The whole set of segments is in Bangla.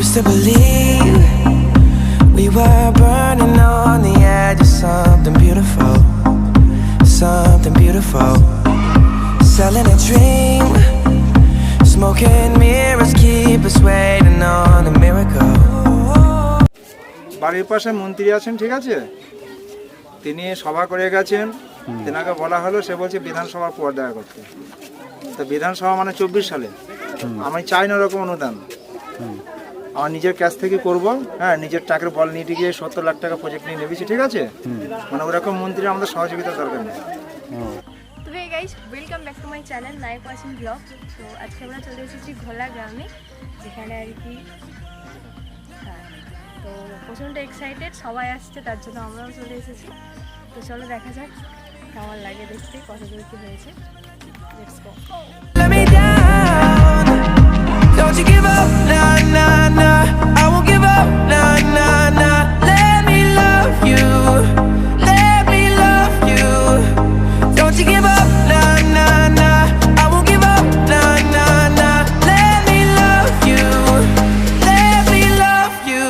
used to believe we were burning on the edge of something beautiful, something beautiful. Selling a dream, smoking mirrors keep us waiting on a miracle. বাড়ির পাশে মন্ত্রী আছেন, ঠিক আছে, তিনি সভা করে গেছেন। তেনাকে বলা হলো, সে বলছে বিধানসভার পর দেখা করতে। তো বিধানসভা মানে 24 সালে। আমি চাই না ওরকম অনুদান, আমার নিজের ক্যাশ থেকে করব। হ্যাঁ, নিজের টাকার বল নিয়ে গিয়ে 70 লাখ টাকা প্রজেক্ট নিয়ে নেবেছি, ঠিক আছে। মানে ওরকম মন্ত্রী আমাদের সহযোগিতা দরকার নেই। তো hey guys, welcome back to my channel Nayak Wasim blog. তো আজকে আমরা চলে এসেছি ঘোলা গ্রামে, যেখানে আর কি তো প্রচণ্ড এক্সাইটেড, সবাই আসছে, তার জন্য আমরাও চলে এসেছি। তো চলো দেখা যাক কেমন লাগে দেখতে, কত দূর কি হয়েছে। Let's go. Let me down, don't you give up, nah, nah, nah. I won't give up, nah, nah, nah. Let me love you, let me love you. Don't you give up, nah, nah, nah. I won't give up, nah, nah, nah. Let me love you, let me love you.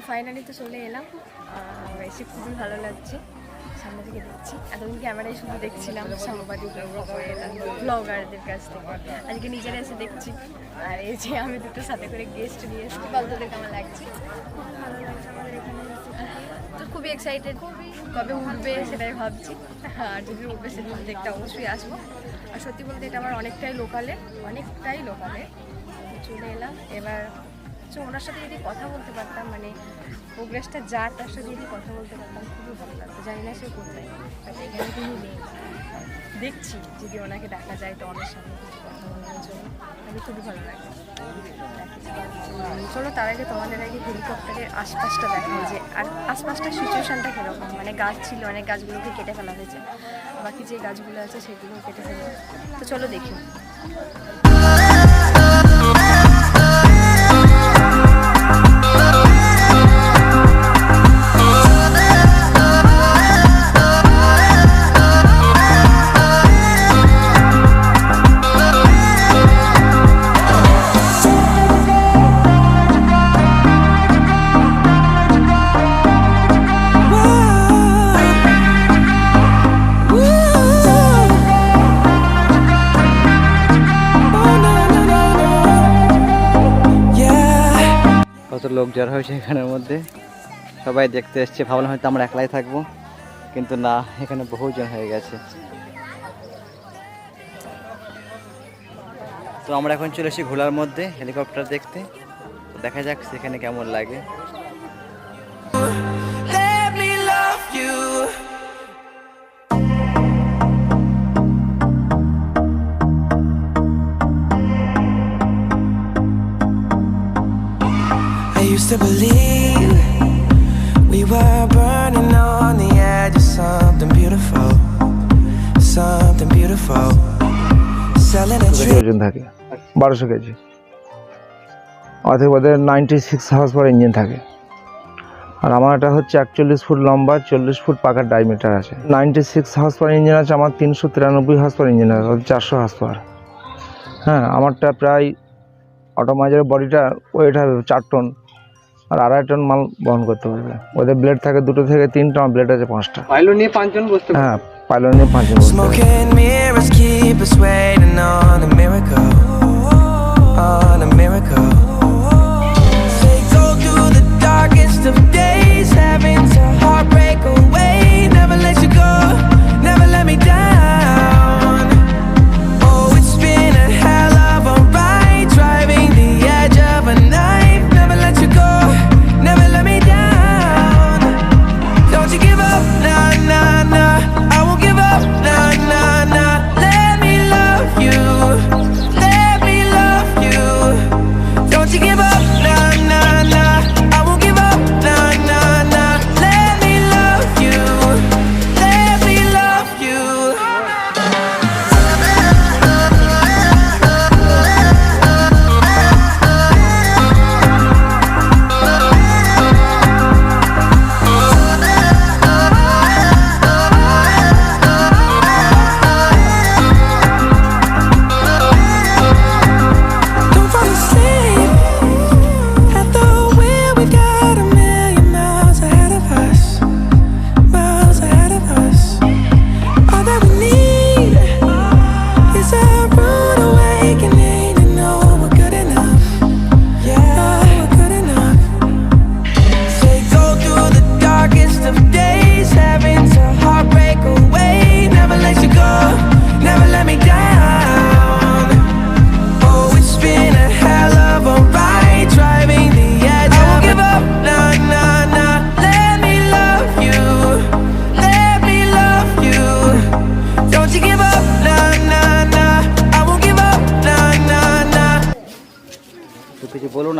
Finally তো চলে এলাম, এসে খুবই ভালো লাগছে। সামনে থেকে দেখছি, এতদিন ক্যামেরায় শুধু দেখছিলাম সাংবাদিক ব্লগারদের কাছ থেকে, আজকে নিজেরা এসে দেখছি। আর এই যে আমি দুটো সাথে করে গেস্ট নিয়ে এসেছি, বলতে কেমন লাগছে। খুব ভালো লাগছে আমাদের এখানে তো খুবই এক্সাইটেড, কবে উঠবে সেটাই ভাবছি। আর যদি উঠবে সেদিন দেখতে অবশ্যই আসবো। আর সত্যি বলতে এটা আমার অনেকটাই লোকালে চলে এলাম। এবার ওনার সাথে যদি কথা বলতে পারতাম, মানে প্রোগ্রেসটা যার, তার সাথে যদি কথা বলতে পারতাম খুবই ভালো লাগতো। জানি না সে কোথায়, এখানে তিনি নেই। দেখছি যদি ওনাকে ডাকা যায় তো অনেক সামনে কিছু কথা বলার জন্য, আমি খুবই ভালো লাগে। চলো তার আগে তোমাদের আগে হেলিকপ্টারের আশপাশটা দেখা যে, আর আশপাশটার সিচুয়েশানটা কীরকম। মানে গাছ ছিল, অনেক গাছগুলোকে কেটে ফেলা হয়েছে, বাকি যে গাছগুলো আছে সেগুলো কেটে ফেলা। তো চলো দেখি। কত লোক জড়ো হয়েছে এখানের মধ্যে, সবাই দেখতে এসছে। ভাবলাম হয়তো আমরা একলাই থাকবো, কিন্তু না, এখানে বহুজন হয়ে গেছে। তো আমরা এখন চলে এসেছি ঘোলার মধ্যে হেলিকপ্টার দেখতে। তো দেখা যাক সেখানে কেমন লাগে। Let me love you. I used to believe we were burning on the edge of something beautiful, something beautiful. Selling a dream. ওজন থাকে 1200 কেজি, অথবা ওদের 96 হার্স পাওয়ার ইঞ্জিন থাকে। আর আমার এটা হচ্ছে 41 ফুট লম্বা, 40 ফুট পাকার ডায়ামিটার আছে। 96 হার্স পাওয়ার ইঞ্জিন আছে, আমার 393 হার্স পাওয়ার ইঞ্জিন আছে, 400 হার্স পাওয়ার। হ্যাঁ, আমারটা প্রায় অটোমাইজারের বডিটা ওয়েট হবে 4 টন, আর 2.5 টন মাল বহন করতে পারবে। ওদের ব্লেড থাকে 2 থেকে 3টা, আমার ব্লেড আছে 5টা। পাইলট নিয়ে 5 জন বসতে পারে। হ্যাঁ, পাইলট নিয়ে 5 জন বসতে পারে। Smoking mirrors keep us waiting on a miracle, on a miracle. Say go through the darkest of days, having to heartbreak away. Never let you go, never let me down. Oh, it's been a hell of a ride, driving the edge of a knife. Never let you go, never let me down. Don't you give up, nah, nah, nah. I won't give up, nah, nah, nah. Let me love you, let me love you. Don't you give up, nah, nah, nah. I won't give up, nah, nah.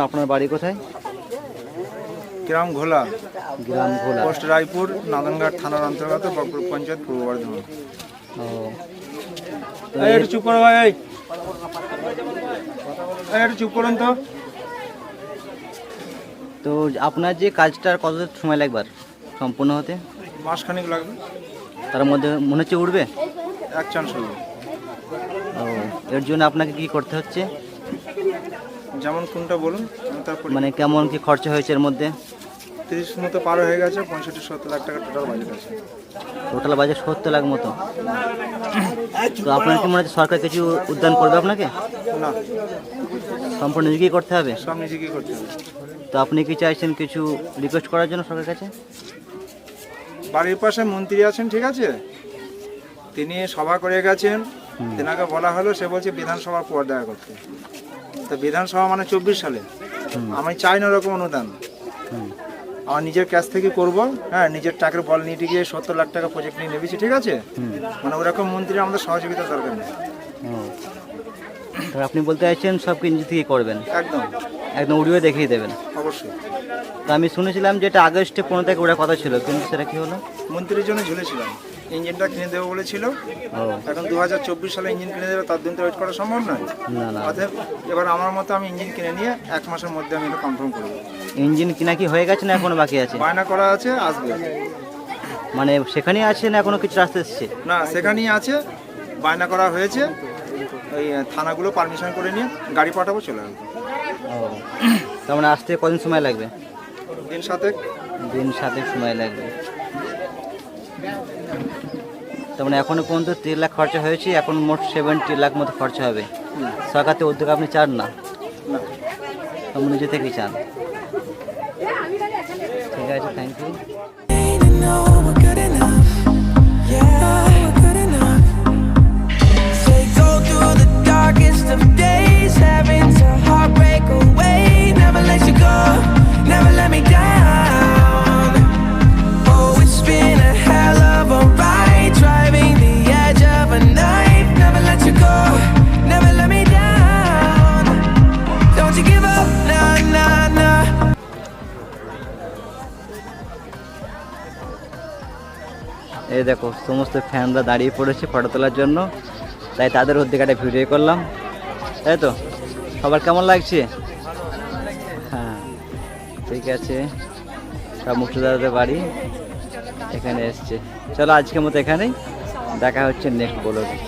আপনার বাড়ি কোথায়? গ্রাম ঘোলা, গ্রাম ভোলা। পোস্ট রায়পুর, নাদনঘাট থানার অন্তর্গত বকপুর পঞ্চায়েত, পূর্ব বর্ধমান। ও তো একটু চুপ করো ভাই, একটু চুপ করুন তো। তো আপনার যে কাজটার কত সময় লাগবে আর সম্পূর্ণ হতে? মাসখানিক লাগবে, তার মধ্যে মনে হচ্ছে উঠবে? এক চান্স হবে। ও এর জন্য আপনাকে কি করতে হচ্ছে? যেমন কোনটা বলুন, আমি তারপর মানে কেমন কি খরচা হয়েছে এর মধ্যে? 30 মতো পার হয়ে গেছে, 65-70 লাখ টাকা টোটাল বাজেট আছে। টোটাল বাজেট 70 লাখ মতো। তো আপনার কি মনে হচ্ছে সরকার কিছু উদ্যান করবে আপনাকে? না, সম্পূর্ণ নিজেকেই করতে হবে? সব নিজেকেই করতে হবে। তো আপনি কি চাইছেন কিছু রিকোয়েস্ট করার জন্য সরকারের কাছে? বাড়ির পাশে মন্ত্রী আছেন, ঠিক আছে, তিনি সভা করে গেছেন, তেনাকে বলা হলো, সে বলছে বিধানসভার পর দেখা করতে। তো বিধানসভা মানে 24 সালে, আমি চাই না ওরকম অনুদান, আমার নিজের ক্যাশ থেকে করব। হ্যাঁ, নিজের টাকার বল নিয়ে গিয়ে 70 লাখ টাকা প্রজেক্ট নিয়ে নেবেছি, ঠিক আছে, মানে ওরকম মন্ত্রী আমাদের সহযোগিতা দরকার নেই। তো আপনি বলতে চাইছেন সব কি নিজে থেকেই করবেন, একদম একদম উড়িয়ে দেখিয়ে দেবেন? অবশ্যই। তো আমি শুনেছিলাম যে এটা আগস্টে 15 তারিখে ওড়ার কথা ছিল, কিন্তু সেটা কি হলো? মন্ত্রীর জন্য ঝুলেছিলাম, ইঞ্জিনটা কিনে দেবো বলেছিল, ও এখন 2024 সালে ইঞ্জিন কিনে দেবে, তার দিন তো ওয়েট করা সম্ভব নয়। না না, অতএব এবার আমার মতো আমি ইঞ্জিন কিনে নিয়ে 1 মাসের মধ্যে আমি এটা কনফার্ম করবো। ইঞ্জিন কিনা কি হয়ে গেছে না এখনো বাকি আছে? বায়না করা আছে, আসবে। মানে সেখানেই আছে না এখনো কিছু রাস্তা এসছে? না, সেখানেই আছে, বায়না করা হয়েছে, ওই থানাগুলো পারমিশন করে নিয়ে গাড়ি পাঠাবো, চলে আসবো। ও তার মানে আসতে কদিন সময় লাগবে? দিন 7 দিন 7 সময় লাগবে। তার মানে এখনো পর্যন্ত 3 লাখ খরচা হয়েছে, এখন মোট 70 লাখ মতো খরচা হবে। সরকার থেকে উদ্যোগ আপনি চান না, না। আপনি নিজে থেকেই চান। ঠিক আছে, thank you. No, we're good enough. Yeah, we're good enough. Say go through the darkest of days, having to heartbreak away. Never let you go, never let me down. Oh, it's been a hell of a ride, driving the edge of a knife. Never let you go, never let me down. Don't you give up, nah, nah, nah. এই দেখো সমস্ত ফ্যানরা দাঁড়িয়ে পড়েছে ফটো তোলার জন্য, তাই তাদের উদ্যোগে একটা ভিডিও করলাম। তাই তো সবার কেমন লাগছে? হ্যাঁ ঠিক আছে, সব মুক্তিদাতাদের বাড়ি এখানে এসছে। চলো আজকের মতো এখানেই, দেখা হচ্ছে নেক্সট ব্লগে।